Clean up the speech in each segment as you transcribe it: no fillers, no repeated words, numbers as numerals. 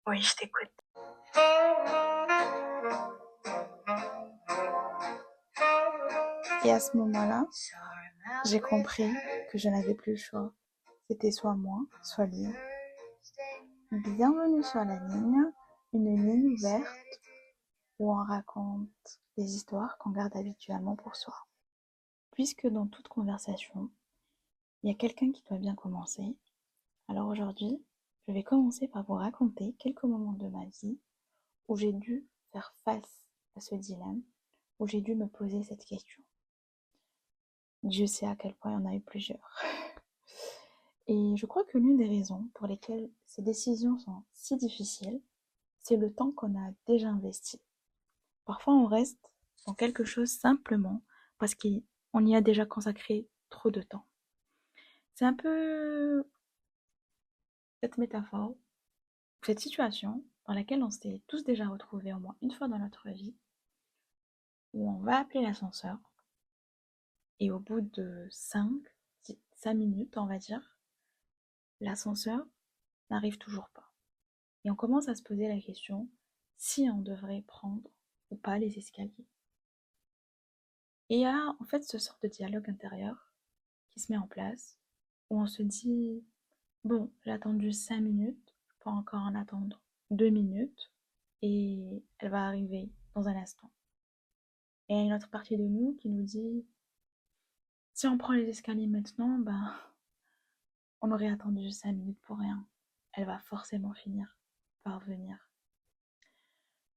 Oui, je t'écoute. Et à ce moment-là, j'ai compris que je n'avais plus le choix. C'était soit moi, soit lui. Bienvenue sur la ligne, une ligne ouverte où on raconte des histoires qu'on garde habituellement pour soi. Puisque dans toute conversation, il y a quelqu'un qui doit bien commencer. Alors aujourd'hui, je vais commencer par vous raconter quelques moments de ma vie où j'ai dû faire face à ce dilemme, où j'ai dû me poser cette question. Dieu sait à quel point il y en a eu plusieurs. Et je crois que l'une des raisons pour lesquelles ces décisions sont si difficiles, c'est le temps qu'on a déjà investi. Parfois, on reste dans quelque chose simplement parce qu'on y a déjà consacré trop de temps. C'est un peu cette métaphore, cette situation dans laquelle on s'est tous déjà retrouvés au moins une fois dans notre vie, où on va appeler l'ascenseur et au bout de 5 minutes, on va dire, l'ascenseur n'arrive toujours pas. Et on commence à se poser la question si on devrait prendre ou pas les escaliers. Et il y a en fait ce sort de dialogue intérieur qui se met en place, où on se dit, bon, j'ai attendu 5 minutes, je peux encore en attendre 2 minutes, et elle va arriver dans un instant. Et il y a une autre partie de nous qui nous dit, si on prend les escaliers maintenant, ben, on aurait attendu 5 minutes pour rien. Elle va forcément finir par venir.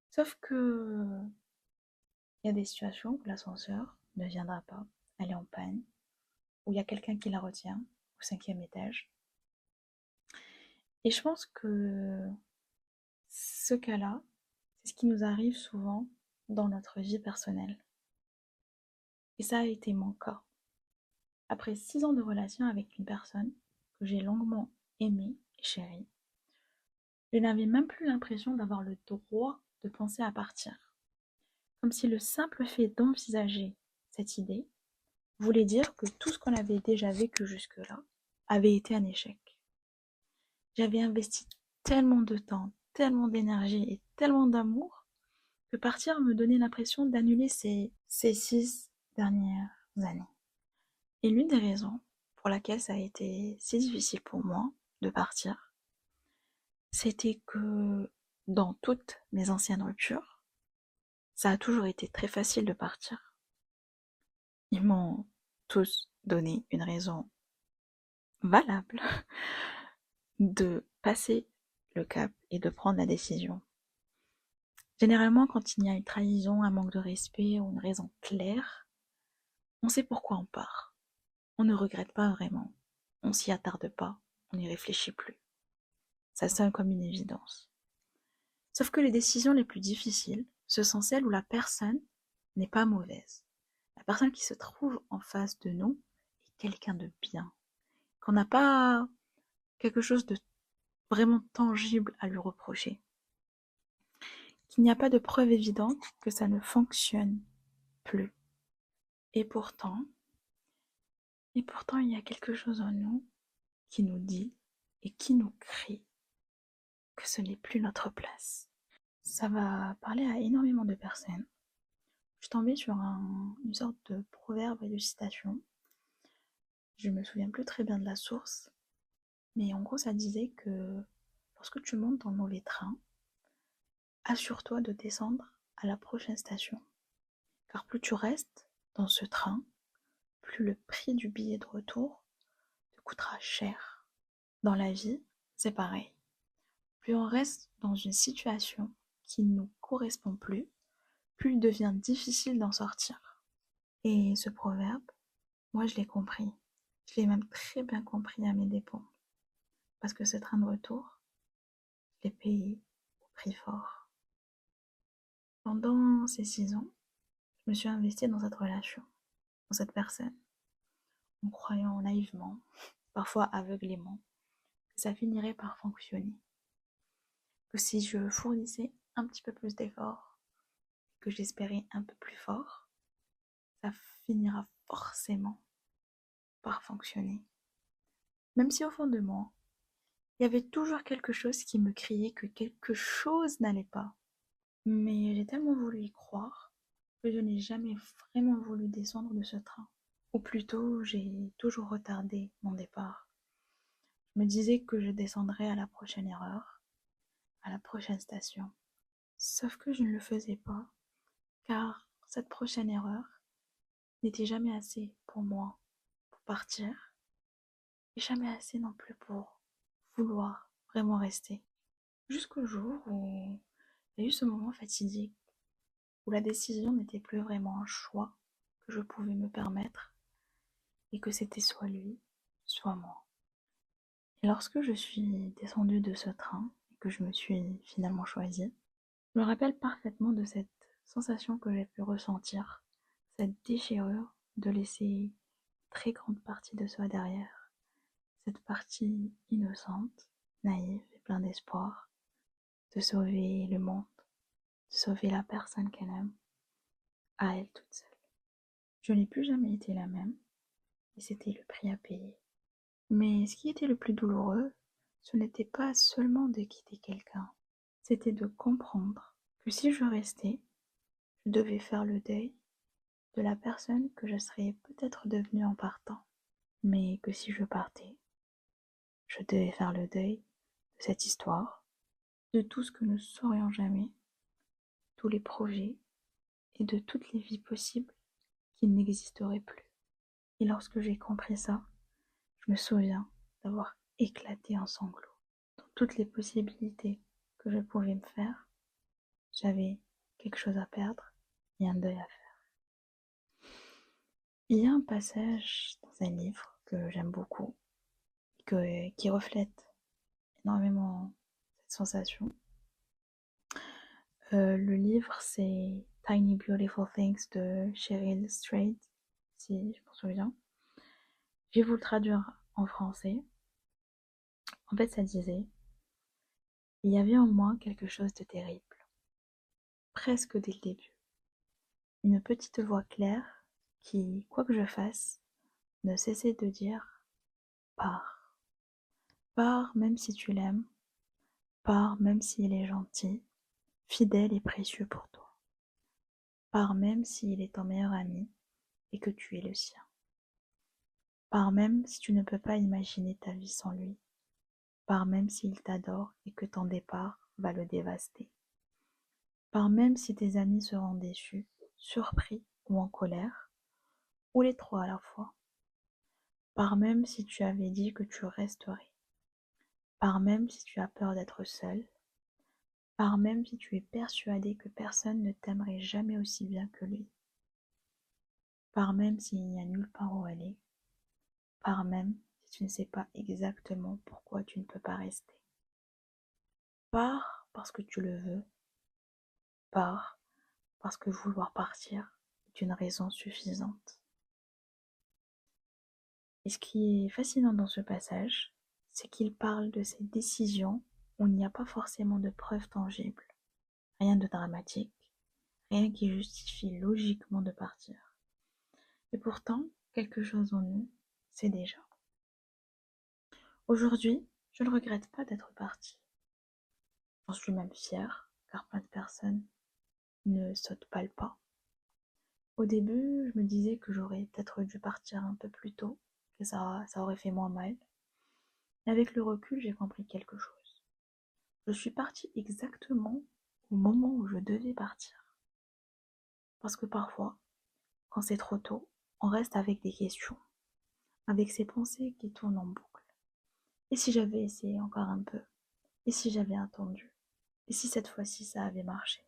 Sauf que il y a des situations où l'ascenseur ne viendra pas, elle est en panne, où il y a quelqu'un qui la retient au 5e étage. Et je pense que ce cas-là, c'est ce qui nous arrive souvent dans notre vie personnelle. Et ça a été mon cas. Après 6 ans de relation avec une personne que j'ai longuement aimée et chérie, je n'avais même plus l'impression d'avoir le droit de penser à partir. Comme si le simple fait d'envisager cette idée voulait dire que tout ce qu'on avait déjà vécu jusque-là avait été un échec. J'avais investi tellement de temps, tellement d'énergie et tellement d'amour que partir me donnait l'impression d'annuler ces 6 dernières années. Et l'une des raisons pour laquelle ça a été si difficile pour moi de partir, c'était que dans toutes mes anciennes ruptures, ça a toujours été très facile de partir. Ils m'ont tous donné une raison valable de passer le cap et de prendre la décision. Généralement, quand il y a une trahison, un manque de respect ou une raison claire, on sait pourquoi on part. On ne regrette pas vraiment. On s'y attarde pas. On n'y réfléchit plus. Ça sonne comme une évidence. Sauf que les décisions les plus difficiles, ce sont celles où la personne n'est pas mauvaise. La personne qui se trouve en face de nous est quelqu'un de bien. Qu'on n'a pas quelque chose de vraiment tangible à lui reprocher. Qu'il n'y a pas de preuve évidente que ça ne fonctionne plus. Et pourtant, il y a quelque chose en nous qui nous dit et qui nous crie que ce n'est plus notre place. Ça va parler à énormément de personnes. Je suis tombée sur une sorte de proverbe et de citation. Je me souviens plus très bien de la source, mais en gros ça disait que lorsque tu montes dans le mauvais train, assure-toi de descendre à la prochaine station. Car plus tu restes dans ce train, plus le prix du billet de retour te coûtera cher. Dans la vie, c'est pareil. Plus on reste dans une situation qui ne nous correspond plus, plus il devient difficile d'en sortir. Et ce proverbe, moi je l'ai compris. Je l'ai même très bien compris à mes dépens. Parce que ce train de retour, je l'ai payé au prix fort. Pendant ces 6 ans, je me suis investie dans cette relation, dans cette personne, en croyant naïvement, parfois aveuglément, que ça finirait par fonctionner. Que si je fournissais un petit peu plus d'efforts, que j'espérais un peu plus fort, ça finira forcément par fonctionner. Même si au fond de moi, Il y avait toujours quelque chose qui me criait que quelque chose n'allait pas. Mais j'ai tellement voulu y croire que je n'ai jamais vraiment voulu descendre de ce train. Ou plutôt, j'ai toujours retardé mon départ. Je me disais que je descendrais à la prochaine erreur, à la prochaine station. Sauf que je ne le faisais pas, car cette prochaine erreur n'était jamais assez pour moi pour partir, et jamais assez non plus pour vouloir vraiment rester. Jusqu'au jour où il y a eu ce moment fatidique, où la décision n'était plus vraiment un choix que je pouvais me permettre, et que c'était soit lui, soit moi. Et lorsque je suis descendue de ce train, et que je me suis finalement choisie, je me rappelle parfaitement de cette sensation que j'ai pu ressentir, cette déchirure de laisser une très grande partie de soi derrière, cette partie innocente, naïve et pleine d'espoir, de sauver le monde, de sauver la personne qu'elle aime, à elle toute seule. Je n'ai plus jamais été la même, et c'était le prix à payer. Mais ce qui était le plus douloureux, ce n'était pas seulement de quitter quelqu'un, c'était de comprendre que si je restais, je devais faire le deuil de la personne que je serais peut-être devenue en partant, mais que si je partais, je devais faire le deuil de cette histoire, de tout ce que nous saurions jamais, tous les projets et de toutes les vies possibles qui n'existeraient plus. Et lorsque j'ai compris ça, je me souviens d'avoir éclaté en sanglots. Dans toutes les possibilités que je pouvais me faire, j'avais quelque chose à perdre et un deuil à faire. Il y a un passage dans un livre que j'aime beaucoup, qui reflète énormément cette sensation. Le livre, c'est Tiny Beautiful Things de Cheryl Strayed, si je m'en souviens. Je vais vous le traduire en français. En fait, ça disait: il y avait en moi quelque chose de terrible, presque dès le début. Une petite voix claire qui, quoi que je fasse, ne cessait de dire: pars. Pars même si tu l'aimes, pars même s'il est gentil, fidèle et précieux pour toi. Pars même s'il est ton meilleur ami et que tu es le sien. Pars même si tu ne peux pas imaginer ta vie sans lui. Pars même s'il t'adore et que ton départ va le dévaster. Pars même si tes amis seront déçus, surpris ou en colère, ou les trois à la fois. Pars même si tu avais dit que tu resterais. Pars même si tu as peur d'être seul. Pars même si tu es persuadé que personne ne t'aimerait jamais aussi bien que lui. Pars même s'il n'y a nulle part où aller. Pars même si tu ne sais pas exactement pourquoi tu ne peux pas rester. Pars parce que tu le veux. Pars parce que vouloir partir est une raison suffisante. Et ce qui est fascinant dans ce passage, c'est qu'il parle de ces décisions où il n'y a pas forcément de preuves tangibles, rien de dramatique, rien qui justifie logiquement de partir. Et pourtant, quelque chose en nous, c'est déjà. Aujourd'hui, je ne regrette pas d'être partie. J'en suis même fière, car plein de personnes ne sautent pas le pas. Au début, je me disais que j'aurais peut-être dû partir un peu plus tôt, que ça aurait fait moins mal. Et avec le recul, j'ai compris quelque chose. Je suis partie exactement au moment où je devais partir. Parce que parfois, quand c'est trop tôt, on reste avec des questions, avec ces pensées qui tournent en boucle. Et si j'avais essayé encore un peu? Et si j'avais attendu? Et si cette fois-ci ça avait marché?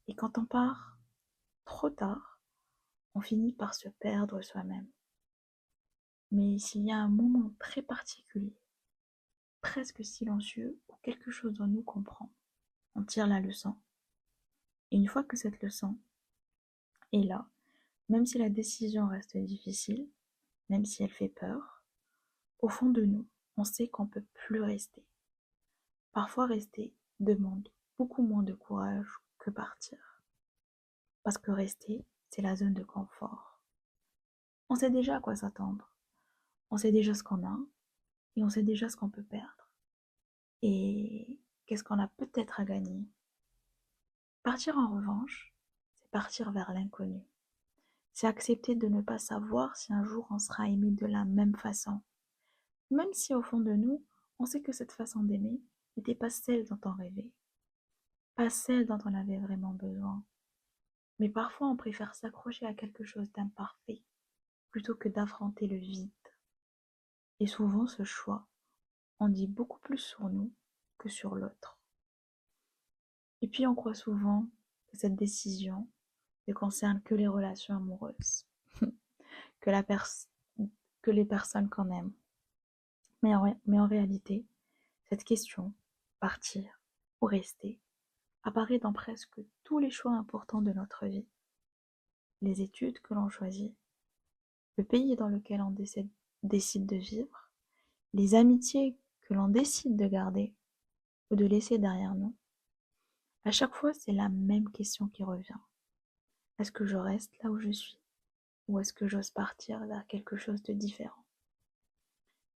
Et quand on part trop tard, on finit par se perdre soi-même. Mais s'il y a un moment très particulier, presque silencieux, où quelque chose en nous comprend, on tire la leçon. Et une fois que cette leçon est là, même si la décision reste difficile, même si elle fait peur, au fond de nous, on sait qu'on ne peut plus rester. Parfois rester demande beaucoup moins de courage que partir. Parce que rester, c'est la zone de confort. On sait déjà à quoi s'attendre. On sait déjà ce qu'on a et on sait déjà ce qu'on peut perdre. et qu'est-ce qu'on a peut-être à gagner. Partir en revanche, c'est partir vers l'inconnu. C'est accepter de ne pas savoir si un jour on sera aimé de la même façon. Même si au fond de nous, on sait que cette façon d'aimer n'était pas celle dont on rêvait, pas celle dont on avait vraiment besoin. Mais parfois on préfère s'accrocher à quelque chose d'imparfait plutôt que d'affronter le vide. Et souvent ce choix en dit beaucoup plus sur nous que sur l'autre. Et puis on croit souvent que cette décision ne concerne que les relations amoureuses, que, que les personnes qu'on aime. Mais en réalité, cette question, partir ou rester, apparaît dans presque tous les choix importants de notre vie. Les études que l'on choisit, le pays dans lequel on décide de vivre, les amitiés que l'on décide de garder ou de laisser derrière nous. À chaque fois, c'est la même question qui revient. Est-ce que je reste là où je suis ou est-ce que j'ose partir vers quelque chose de différent?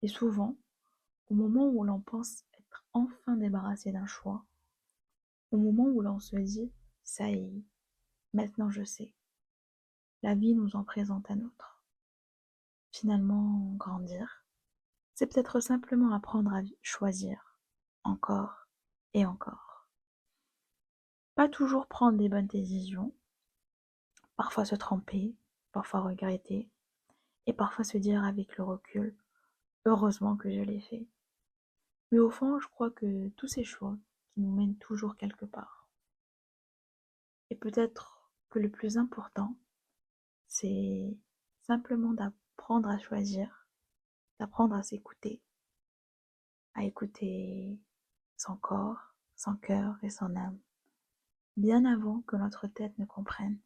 Et souvent, au moment où l'on pense être enfin débarrassé d'un choix, au moment où l'on se dit « ça y est, maintenant je sais », la vie nous en présente un autre. Finalement, grandir, c'est peut-être simplement apprendre à choisir, encore et encore. Pas toujours prendre les bonnes décisions, parfois se tromper, parfois regretter, et parfois se dire avec le recul « heureusement que je l'ai fait ». Mais au fond, je crois que tous ces choix qui nous mènent toujours quelque part. Et peut-être que le plus important, c'est simplement d'apprendre à choisir, d'apprendre à écouter son corps, son cœur et son âme, bien avant que notre tête ne comprenne.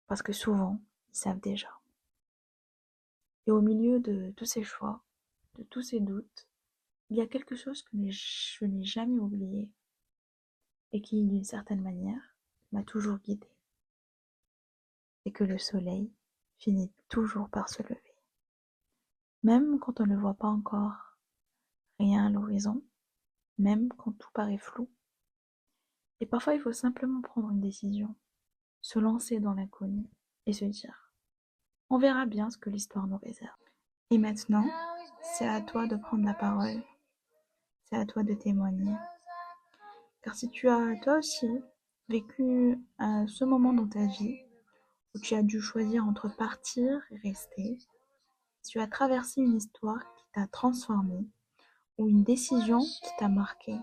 Parce que souvent, ils savent déjà. Et au milieu de tous ces choix, de tous ces doutes, il y a quelque chose que je n'ai jamais oublié et qui, d'une certaine manière, m'a toujours guidée. C'est que le soleil finit toujours par se lever. Même quand on ne voit pas encore rien à l'horizon, même quand tout paraît flou. Et parfois, il faut simplement prendre une décision, se lancer dans l'inconnu et se dire « on verra bien ce que l'histoire nous réserve ». Et maintenant, c'est à toi de prendre la parole, c'est à toi de témoigner. Car si tu as toi aussi vécu ce moment dans ta vie où tu as dû choisir entre partir et rester, si tu as traversé une histoire qui t'a transformé ou une décision qui t'a marqué,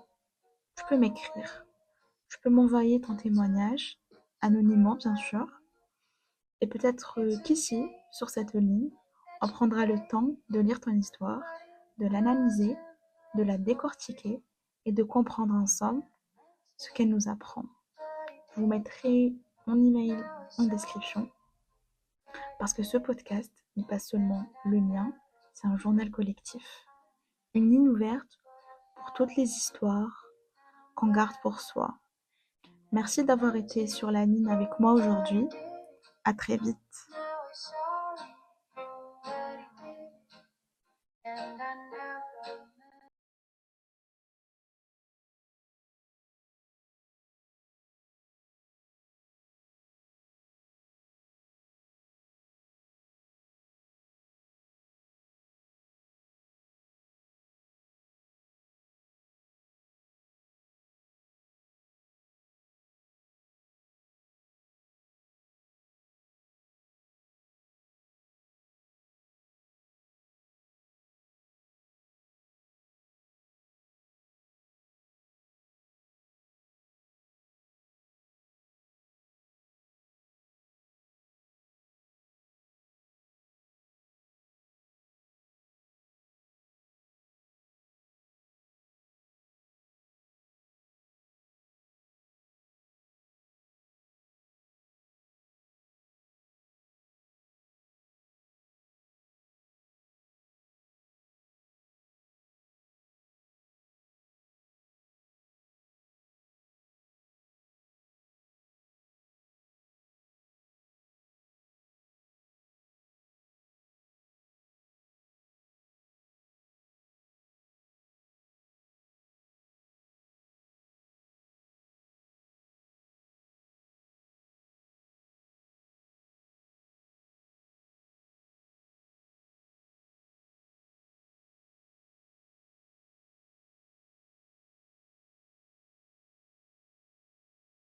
tu peux m'écrire. Tu peux m'envoyer ton témoignage, anonymement bien sûr, et peut-être qu'ici, sur cette ligne, on prendra le temps de lire ton histoire, de l'analyser, de la décortiquer et de comprendre ensemble ce qu'elle nous apprend. Je vous mettrai mon email en description parce que ce podcast n'est pas seulement le mien, c'est un journal collectif. Une ligne ouverte pour toutes les histoires qu'on garde pour soi. Merci d'avoir été sur la ligne avec moi aujourd'hui. À très vite.